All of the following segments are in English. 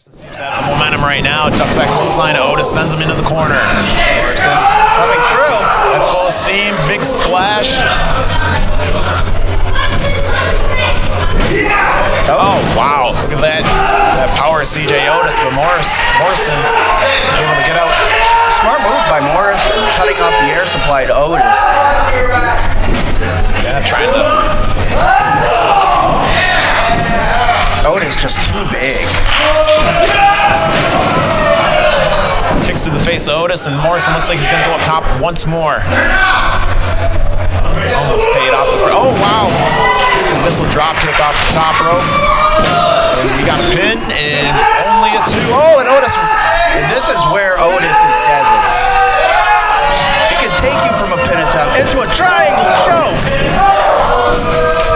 Seems to have the momentum right now. Ducks that clothesline. Otis sends him into the corner. Morrison coming through at full steam. Big splash. Oh, wow. Look at that. That power of CJ Otis. But Morrison able to get out. Smart move by Morrison, cutting off the air supply to Otis. Yeah, trying to. Otis just too big. Kicks to the face of Otis, and Morrison looks like he's going to go up top once more. Almost paid off the front. Oh, wow. Beautiful missile drop kick off the top rope. And we got a pin, and only a 2. Oh, and Otis. And this is where Otis is deadly. He can take you from a pin attempt into a triangle choke.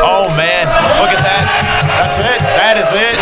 Oh, man. Look at that. That's it. That is it.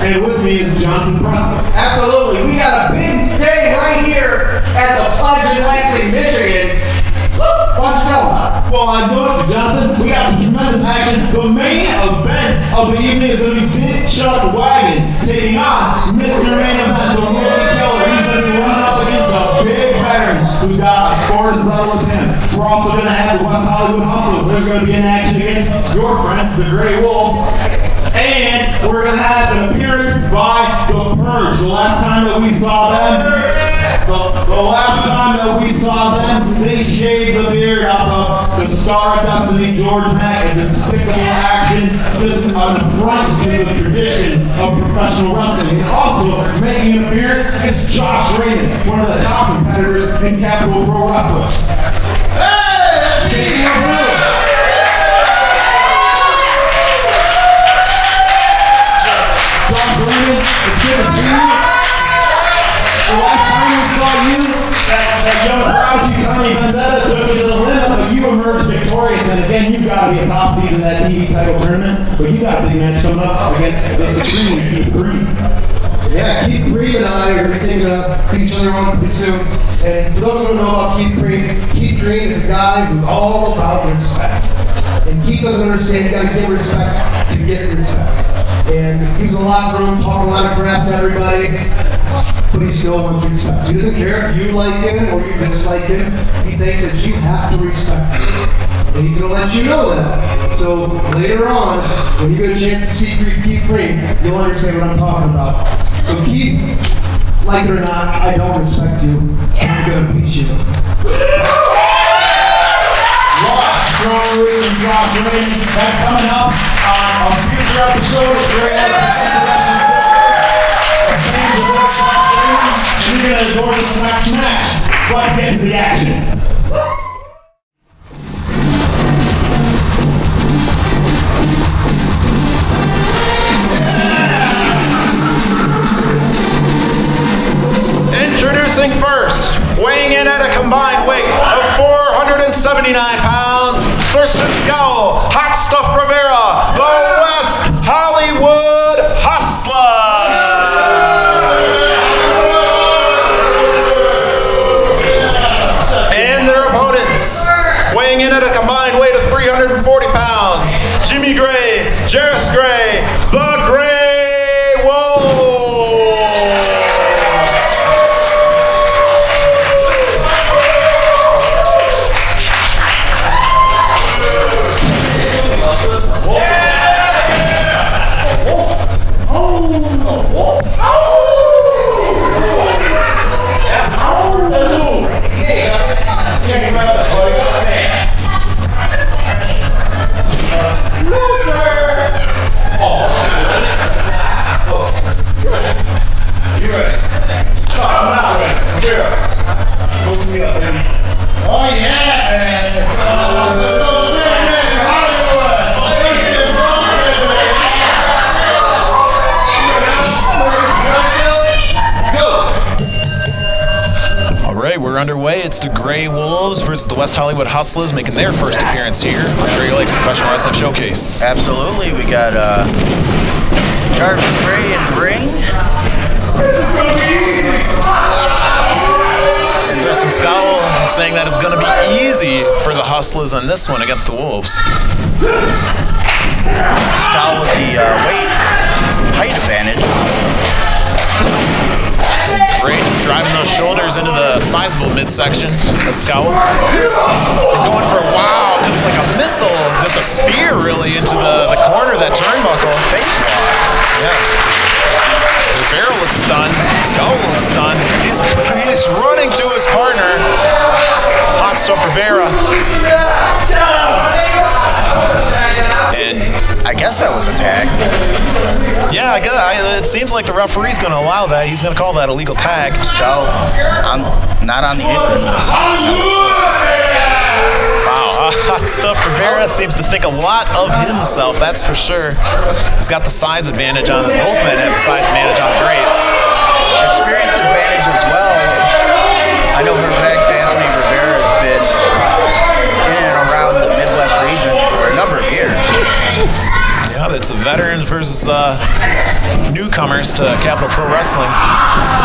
And with me is Jonathan Preston. Absolutely. We got a big day right here at the Fledge in Lansing, Michigan. Why don't you tell about it? Well, I'm going to Jonathan. We got some tremendous action. The main event of the evening is going to be Big Chuck Wagon taking on Mr. Main Event, the Roman Killer. He's going to be running up against a big veteran who's got a score to settle with him. We're also going to have the West Hollywood Hustlas. There's going to be an action against your friends, the Grey Wolves. And we're going to have an appearance by the Purge. The last time that we saw them, they shaved the beard off of the Star of Destiny, George Mack, and despicable action, just an affront to the tradition of professional wrestling. And also making an appearance is Josh Raymond, one of the top competitors in Capital Pro Wrestling. Hey, speaking of who? It's good to see you. The last time we saw you, that young grouchy Tommy Vendetta took you to the limit, but you emerged victorious. And again, you've got to be a top seed in that TV title tournament. But you got a big match coming up against the Supreme Keith Green. Yeah, Keith Green and I are going to be taking each other on pretty soon. And for those who don't know about Keith Green is a guy who's all about respect. And Keith doesn't understand you got to give respect to get respect. And he was in the locker room talking a lot of crap to everybody, but he still wants respect. He doesn't care if you like him or you dislike him. He thinks that you have to respect him. And he's going to let you know that. So later on, when you get a chance to see Keith Green, you'll understand what I'm talking about. So Keith, like it or not, I don't respect you. I'm going to beat you. Strong Roots and Josh Raymond. That's coming up on a future episode of We're going to adore this next match. Let's get to the action. Introducing first, weighing in at a combined weight of 479 pounds, Thurston Scowl, Hot Stuff Rivera, the West Hollywood Hustlas. And their opponents, weighing in at a combined weight of 340 pounds, Jimmy Gray, Jarris Gray, the Grey Wolves. We're underway. It's the Gray Wolves versus the West Hollywood Hustlas making their first appearance here on Great Lakes Professional Wrestling Showcase. Absolutely. We got Jarvis Gray in the ring. And there's some scowl saying that it's going to be easy for the Hustlas on this one against the Wolves. Scowl with the weight height advantage. Gray just driving those shoulders into the sizable midsection of Scowl. And going for, wow, just like a missile, just a spear really into the corner of that turnbuckle. Face lock. Yeah. Rivera looks stunned. Scowl looks stunned. He's running to his partner. Hot stuff Rivera. And I guess that was a tag. Yeah, it seems like the referee's going to allow that. He's going to call that a legal tag. Scowl, not on the apron. Wow, hot stuff. Rivera seems to think a lot of himself, that's for sure. He's got the size advantage on them. Both men have the size advantage on Grays. Experience advantage as well. I know for a fact Anthony Rivera has been in and around the Midwest region for a number of years. Yeah, it's a veterans versus newcomers to Capital Pro Wrestling.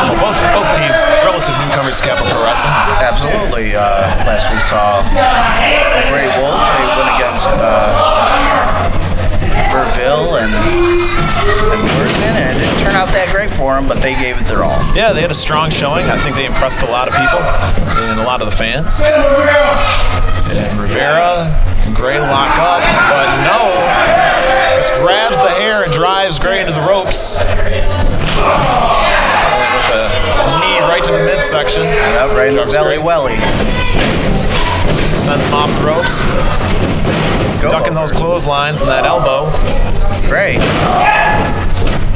Well, both teams, relative newcomers to Capital Pro Wrestling. Absolutely. Last we saw Gray Wolves, they went against Verville and Worthing, and it didn't turn out that great for them, but they gave it their all. Yeah, they had a strong showing. I think they impressed a lot of people and a lot of the fans. And Rivera and Gray lock up, but no. Just grabs the hair and drives Gray into the ropes. And with a knee right to the midsection. Yep, right in the belly welly. Sends him off the ropes. Ducking those clotheslines and that elbow. Great.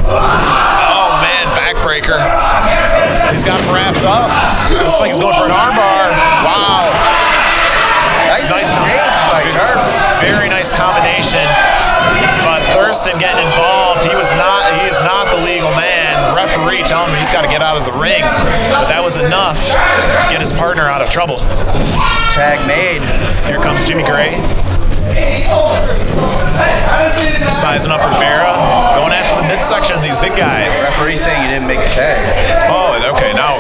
Oh man, backbreaker. He's got him wrapped up. Looks like he's going for an armbar. Wow. Nice exchange by Jarvis. Very nice combination. But Thurston getting involved. He is not the legal man. The referee telling him he's got to get out of the ring. But that was enough to get his partner out of trouble. Tag made. Here comes Jimmy Gray. Sizing up Rivera. Going after the midsection of these big guys. Referee saying you didn't make the tag. Oh, okay, now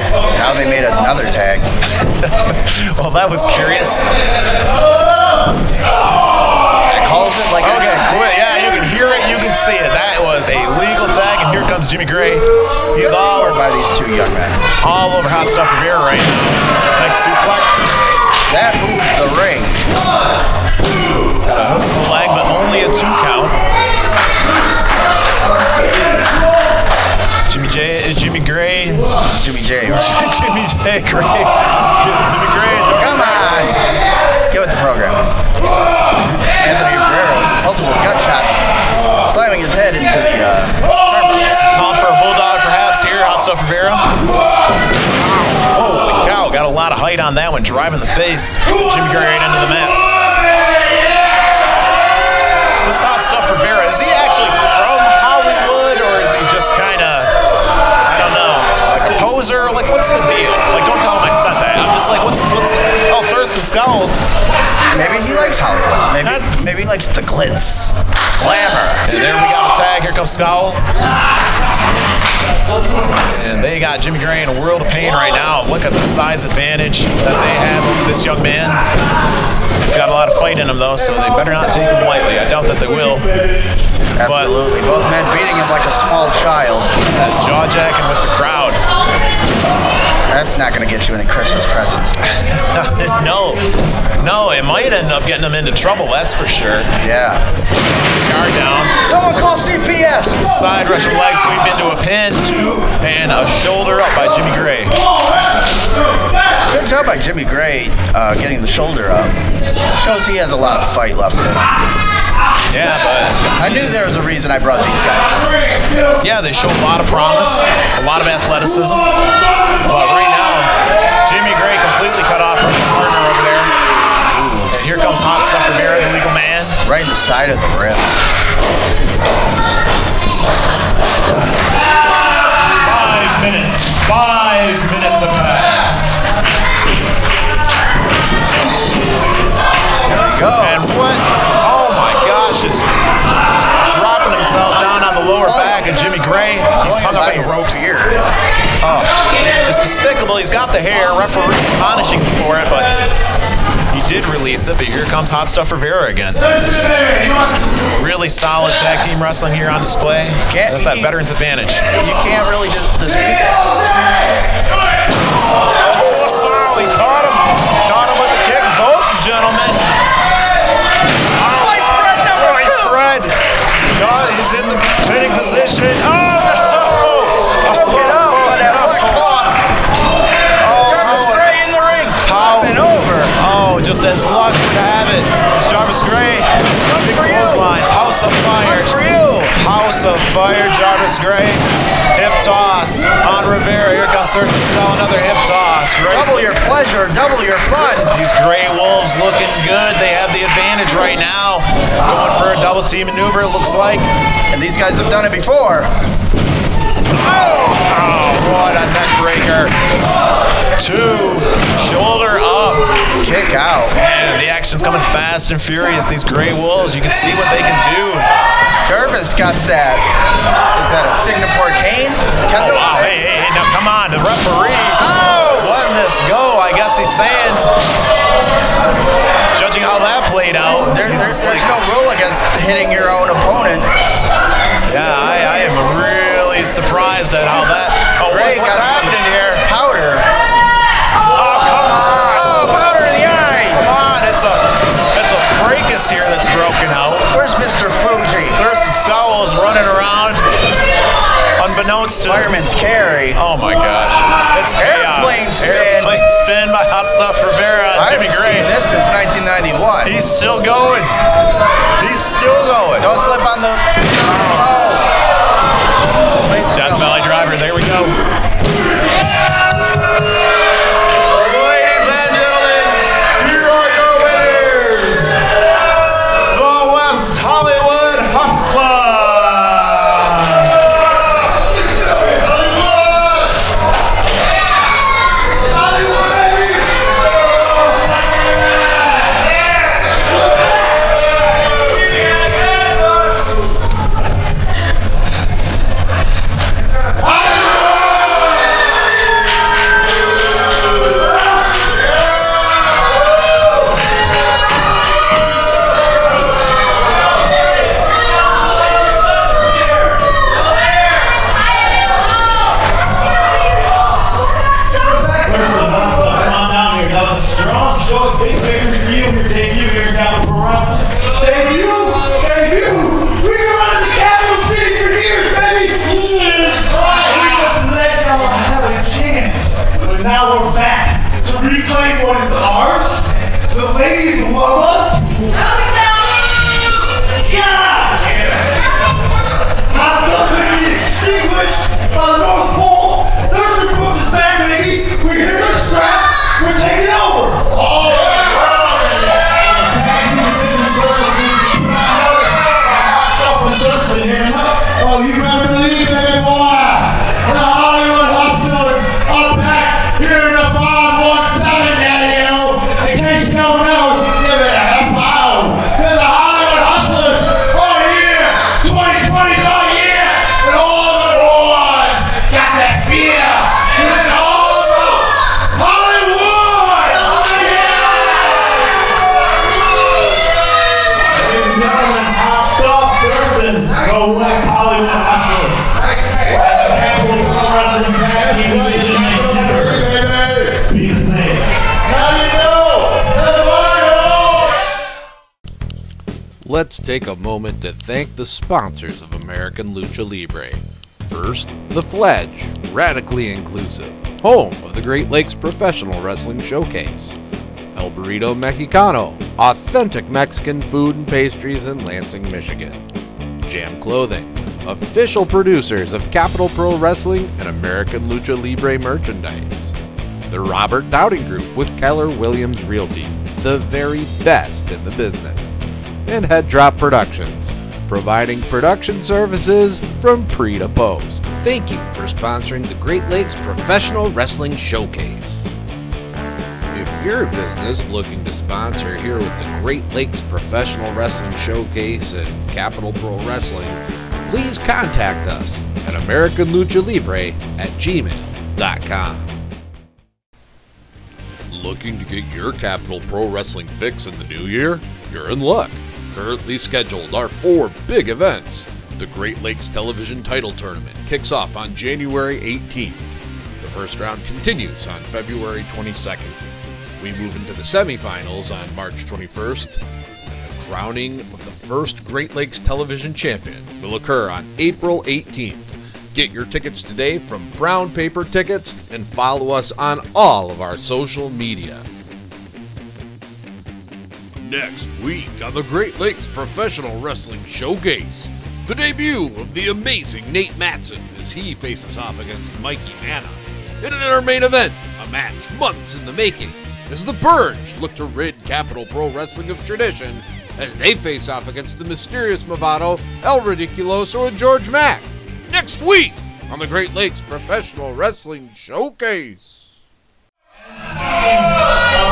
they made another tag. Well, that was curious. That calls it like okay, yeah, you can hear it, you can see it. That was a legal tag, and here comes Jimmy Gray. He's all over by these two young men. All over Hot Stuff Rivera right now. Nice suplex. That moved the ring. Leg, but only a 2 count. Jimmy Gray. Jimmy J. Jimmy J. Gray. Jimmy Gray. Come on. Get with the program. Anthony Rivera, multiple gut shots, slamming his head into the calling for a bulldog perhaps here, Hot Stuff Rivera. Holy cow, got a lot of height on that one, driving the face. Jimmy Gray right into the mat. This Hot Stuff Rivera, is he actually from Hollywood, or is he just kind of, I don't know, like a poser? Like, what's the deal? Like, don't tell him I said that. I'm just like, what's oh, Thurston Scowl. Maybe he likes Hollywood. Maybe he likes the glitz. Glamour. And there we got a tag. Here comes Scowl. And they got Jimmy Gray in a world of pain right now. Look at the size advantage that they have over this young man. He's got a lot of fight in him, though, so they better not take him lightly. I doubt that they will. Absolutely. Both men beating him like a small child. Jaw jacking with the crowd. That's not going to get you any Christmas presents. No, it might end up getting them into trouble, that's for sure. Yeah. Guard down. Someone call CPS. Side Russian leg sweep into a pin, 2, and a shoulder up by Jimmy Gray. Good job by Jimmy Gray getting the shoulder up. Shows he has a lot of fight left in him. Yeah, but I knew there was a reason I brought these guys in. yeah, they show a lot of promise, a lot of athleticism. But right now, Jimmy Gray completely cut off from his partner over there. And here comes Hot Stuff Rivera, the legal man. Right in the side of the ribs. 5 minutes. 5 minutes of passed. There we go. And what? Oh my gosh, just dropping himself down on the lower back of Jimmy Gray. He's hung up in the ropes. Oh, just despicable. He's got the hair. Referee admonishing him for it, but he did release it. But here comes Hot Stuff Rivera again. Really solid tag team wrestling here on display. That's that veteran's advantage. You can't really dispute that. Oh, he caught him. Caught him with a kick. Both gentlemen. Slice bread number 2. Spread. God, he's in the pinning position. Oh, Broke it up, but at what cost? Jarvis Gray in the ring. Popping over. Oh, just as luck would have it. It's Jarvis Gray. Big for you. clotheslines. House of Fire. For you. House of Fire, Jarvis Gray. Hip toss on Rivera. Here comes Thurston Skull, another hip toss. Double your pleasure, double your fun. These Gray Wolves looking good. They have the advantage right now. Going for a double team maneuver, it looks like. And these guys have done it before. Oh, what a neck breaker. 2, shoulder up. Kick out. And the action's coming fast and furious. These Gray Wolves, you can see what they can do. Curvis got that. Is that a Singapore cane? Oh, wow, hey, now come on, the referee. Oh, letting this go. I guess he's saying, judging how that played out. There's no rule against hitting your own opponent. Yeah, I am really surprised at how that. Oh, what's happening here? Powder. Oh, come on. Oh, powder in the eyes. Come on, it's a fracas here that's broken out. Where's Mr. Fuji? Thurston Skull is running around, unbeknownst to Fireman's carry. Oh my gosh, it's chaos. Airplane spin. Airplane spin by Hot Stuff Rivera. I Jimmy haven't Gray. seen this since 1991. He's still going. He's still going. Don't slip on the. Oh. Death Valley Driver. There we go. Ladies and gentlemen, here are your winners, the West Hollywood Hustlas. Now we're back to reclaim what is ours. The ladies love us. God! Hostile could be extinguished by the North Pole. There's your books is back, baby. We're here their straps. We're taking over. All oh, you better believe, baby boy. The Hollywood Hustlas are back here in the 517, Daddy-O. In case you don't know, give it a half pound. There's the Hollywood Hustlas all year. 2020's all year. And all the boys got that let's take a moment to thank the sponsors of American Lucha Libre. First, the Fledge, radically inclusive, home of the Great Lakes Professional Wrestling Showcase. El Burrito Mexicano, authentic Mexican food and pastries in Lansing, Michigan. Jam Clothing, official producers of Capital Pro Wrestling and American Lucha Libre merchandise. The Robert Dowding Group with Keller Williams Realty, the very best in the business. And Head Drop Productions, providing production services from pre to post. Thank you for sponsoring the Great Lakes Professional Wrestling Showcase. If you're a business looking to sponsor here with the Great Lakes Professional Wrestling Showcase and Capital Pro Wrestling, please contact us at AmericanLuchaLibre@gmail.com. Looking to get your Capital Pro Wrestling fix in the new year? You're in luck. Currently scheduled are 4 big events. The Great Lakes Television Title Tournament kicks off on January 18th. The first round continues on February 22nd. We move into the semifinals on March 21st. And the crowning of the first Great Lakes Television Champion will occur on April 18th. Get your tickets today from Brown Paper Tickets and follow us on all of our social media. Next week on the Great Lakes Professional Wrestling Showcase, the debut of the amazing Nate Matson as he faces off against Mikey Manna. And in our main event, a match months in the making, as the Purge look to rid Capital Pro Wrestling of tradition as they face off against the mysterious Movado, El Ridiculoso, and George Mack. Next week on the Great Lakes Professional Wrestling Showcase.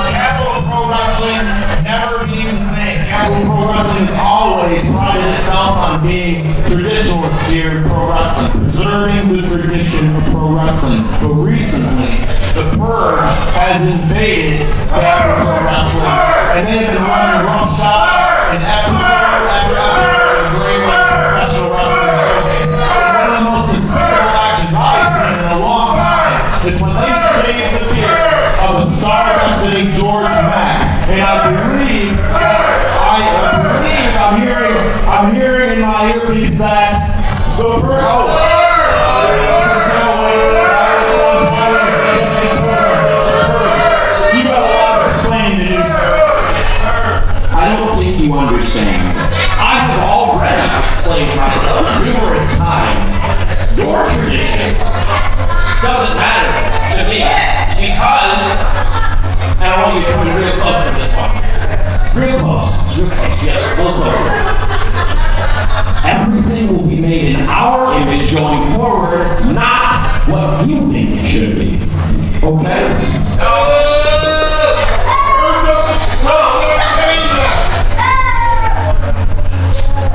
Capital Pro Wrestling never being the same. Capital Pro Wrestling has always prided itself on being traditionalist here in pro wrestling, preserving the tradition of pro wrestling. But recently, the Purge has invaded Capital Pro Wrestling, and they have been running roughshod and episode after episode of Great Lakes Professional Wrestling Showcase. And one of the most despicable actions I've seen in a long time is when they shaved the beard of the star wrestling George Mack. And I believe I'm hearing in my earpiece that the you got a lot of explaining to do, sir. I don't think you understand. I have already explained myself numerous times. Your tradition doesn't matter to me because, and I want you to come real close to this one. Real close, yes, real close. Everything will be made in our image going forward, not what you think it should be. Okay?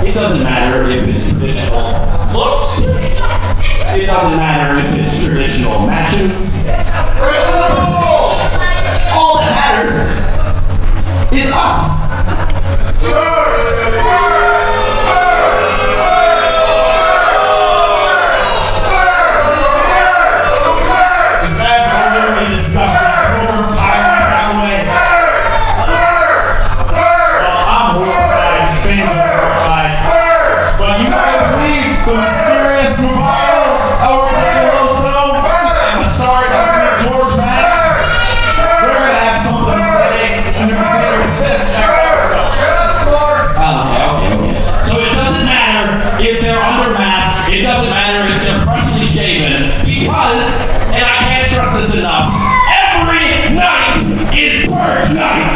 It doesn't matter if it's traditional looks. It doesn't matter if it's traditional matches. All that matters is us. It's absolutely disgusting. Well, I'm horrified. His fans are horrified. But you gotta believe the mysterious Movado, El Ridiculoso, and the star wrestling George Mack, they're gonna have something to say, and they're gonna say with this next episode. Okay. So it doesn't matter if they're under masks, it doesn't matter if they're freshly shaven, because, and I can't stress this enough, every night is Purge night!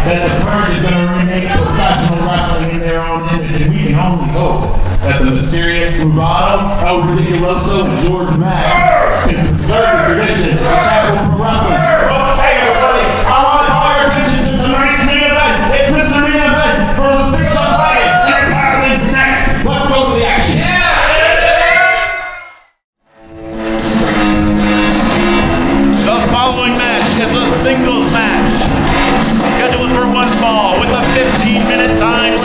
That the Purge is going to remake professional wrestling in their own image, and we can only hope that the mysterious Movado, El Ridiculoso, and George Mack can preserve the tradition of Capital Pro Wrestling. Well, hey everybody, I want to call your attention to tonight's main event. It's Mr. Main Event versus Big Chuck Wagon, and it's happening next. Let's go to the action. The following match is a singles match, scheduled for one fall with a 15-minute time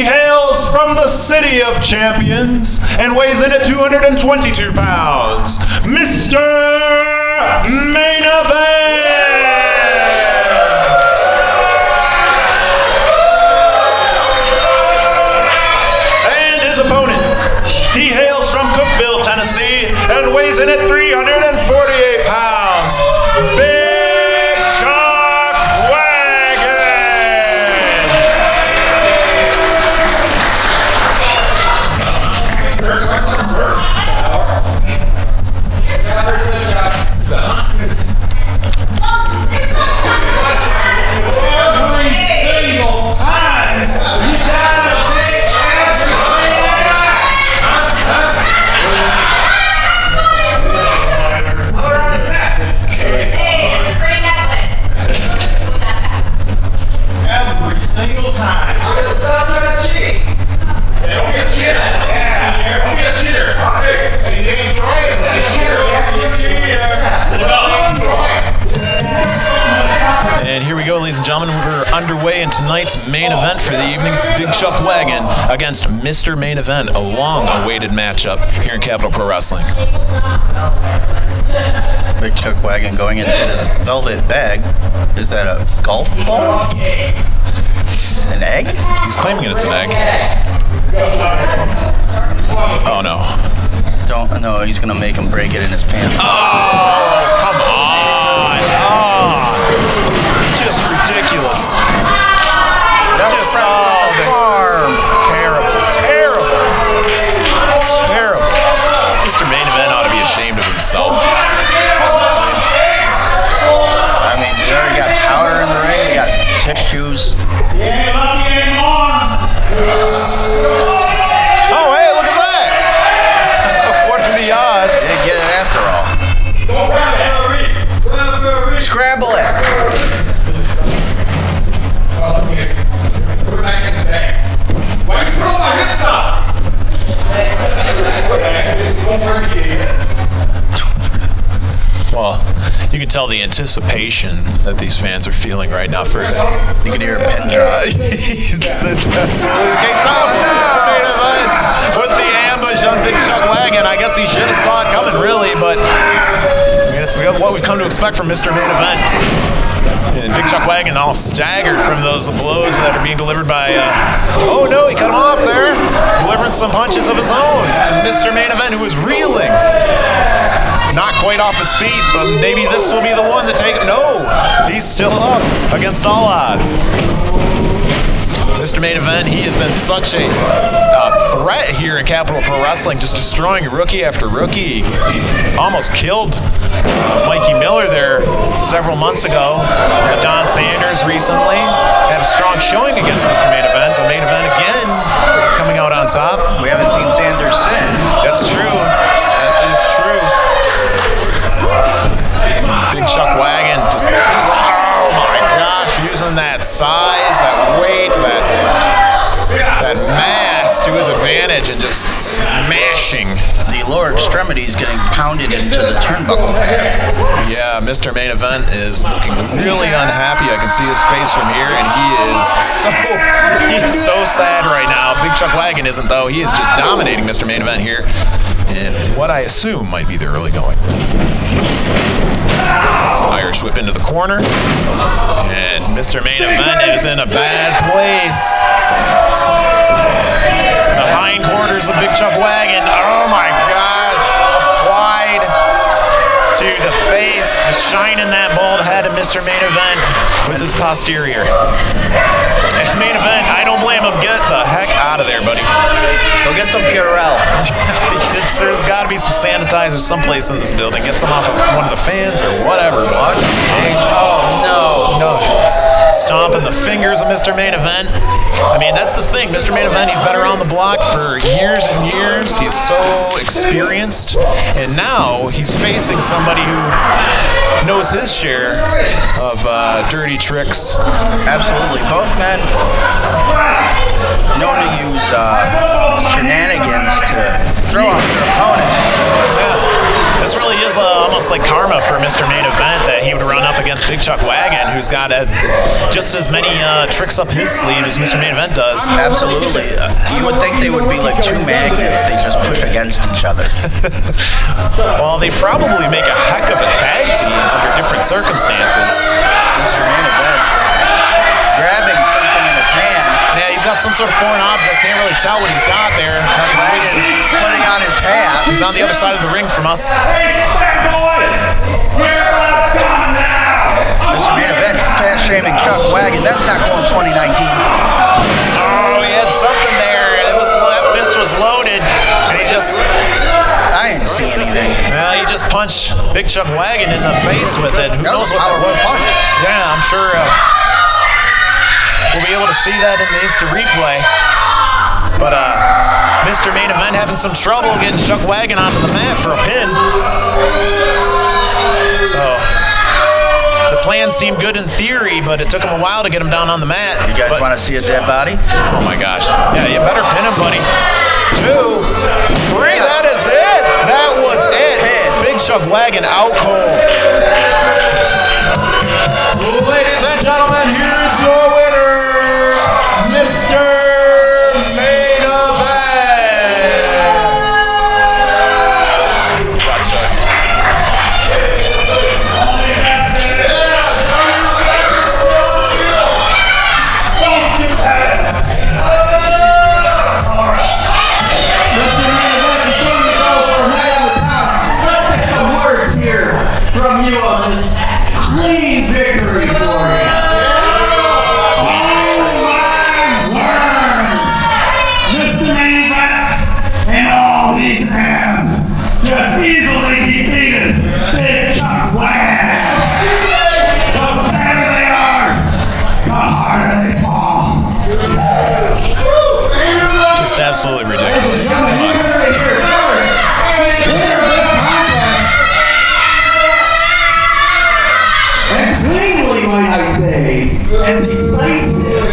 hails from the City of Champions and weighs in at 222 pounds, Mr. Main Event! And his opponent, he hails from Cookeville, Tennessee, and weighs in at 348 pounds, Big Chuck Wagon! And here we go, ladies and gentlemen. We're underway in tonight's main event for the evening. It's Big Chuck Wagon against Mr. Main Event, a long-awaited matchup here in Capital Pro Wrestling. Big Chuck Wagon going into this velvet bag. Is that a golf ball? An egg? He's claiming it's an egg. Oh, no. No, he's going to make him break it in his pants. Oh, come on. Oh, just ridiculous. That was Just from the farm. Terrible, terrible, terrible. Mr. Main Event ought to be ashamed of himself. I mean, we already got powder in the ring. We got tissues. Oh, hey, look at that. What are the odds? Didn't get it after all. Scramble it. Put it back in the bag. Why you throw my his stuff? Don't break it. Well, you can tell the anticipation that these fans are feeling right now for You can hear a pin drop. it's absolutely the case. Oh, Mr. Main Event with the ambush on Big Chuck Wagon. I guess he should have saw it coming, really, but I mean, it's what we've come to expect from Mr. Main Event. And Big Chuck Wagon all staggered from those blows that are being delivered by, oh no, he cut him off there, delivering some punches of his own to Mr. Main Event, who was reeling. Not quite off his feet, but maybe this will be the one to take. No, he's still up against all odds. Mr. Main Event, he has been such a threat here in Capital Pro Wrestling, just destroying rookie after rookie. He almost killed Mikey Miller there several months ago. Had Don Sanders recently. Had a strong showing against Mr. Main Event, but Main Event again coming out on top. We haven't seen Sanders since. That's true. That is true. Big Chuck Wagon just, oh my gosh, using that size, that weight, that mass to his advantage and just smashing. The lower extremities getting pounded into the turnbuckle. Yeah, Mr. Main Event is looking really unhappy. I can see his face from here, and he's so sad right now. Big Chuck Wagon isn't, though. He is just dominating Mr. Main Event here in what I assume might be the early going. It's an Irish whip into the corner, and Mr. Main Event is in a bad place. The hindquarters of Big Chuck Wagon, oh my gosh, applied to the face, just shining that bald head of Mr. Main Event with his posterior. And Main Event, I don't blame him. Get the heck out of there, buddy. Go get some Purell. There's got to be some sanitizer someplace in this building. Get some off of one of the fans or whatever. But Oh, no. stomping the fingers of Mr. Main Event. I mean, that's the thing. Mr. Main Event, he's been around the block for years and years. He's so experienced. And now he's facing somebody who knows his share of dirty tricks. Absolutely. Both men known to use shenanigans to throw off their opponents. Yeah. This really is almost like karma for Mr. Main Event, that he would run up against Big Chuck Wagon, who's got just as many tricks up his sleeve as Mr. Main Event does. Absolutely. You would think they would be like two magnets. They just push against each other. Well, they probably make a heck of a tag team under different circumstances. Mr. Main Event grabbing something in his hand. Yeah, he's got some sort of foreign object. Can't really tell what he's got there. He's putting on his hat. He's on the other side of the ring from us. Mr. Main Event fat shaming Chuck Wagon. That's not going 2019. Oh, he had something there. That fist was loaded, and he just... I didn't see anything. Well, he just punched Big Chuck Wagon in the face with it. Who knows what that was? Punch. Yeah, I'm sure we'll be able to see that in the instant replay. But Mr. Main Event having some trouble getting Chuck Wagon onto the mat for a pin. So the plan seemed good in theory, but it took him a while to get him down on the mat. You guys want to see a dead body? Oh my gosh. Yeah, you better pin him, buddy. 2, 3, that is it. That was it. Big Chuck Wagon out cold. Ladies and gentlemen, here is your winner, Mr. Main Event. Gotcha. From you on this clean victory for you. Oh my word! Mr. Main Event and all these hands just easily defeated Big Chuck Wagon. The better they are, the harder they fall. Just absolutely ridiculous. Come on. Might I say, and decisive,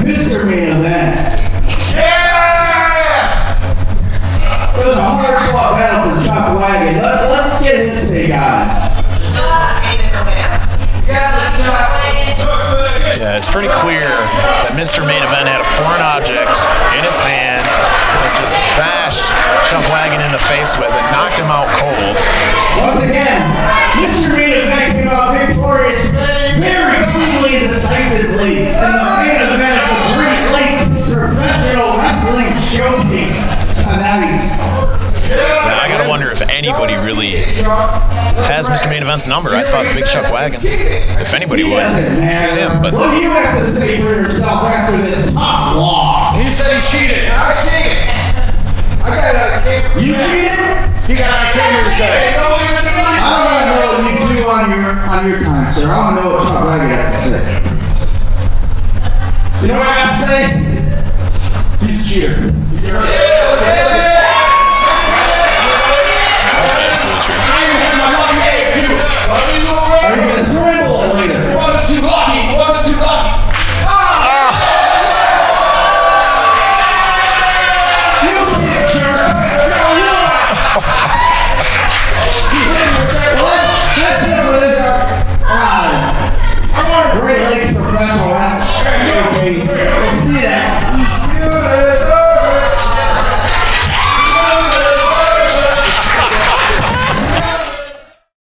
Mr. Main Event. It was a hard-fought battle for Chuck Wagon. Let's get his take on it. Yeah, it's pretty clear that Mr. Main Event had a foreign object in his hand and just bashed Chuck Wagon in the face with it, knocked him out cold. Once again, Mr. Main Event came out victorious very cleanly and decisively in the main event of the Great Lakes Professional Wrestling Showcase tonight. Now, I gotta wonder if anybody really has Mr. Main Event's number. I thought Big Chuck Wagon, if anybody would, it's him. But what do you have to say for yourself after this tough loss? He said he cheated. I cheated. You cheated? He got a camera to say. I don't want to know what you do on your time, sir. I want to know what Chuck Wagon has to say. You know what I have to say? He's a cheater.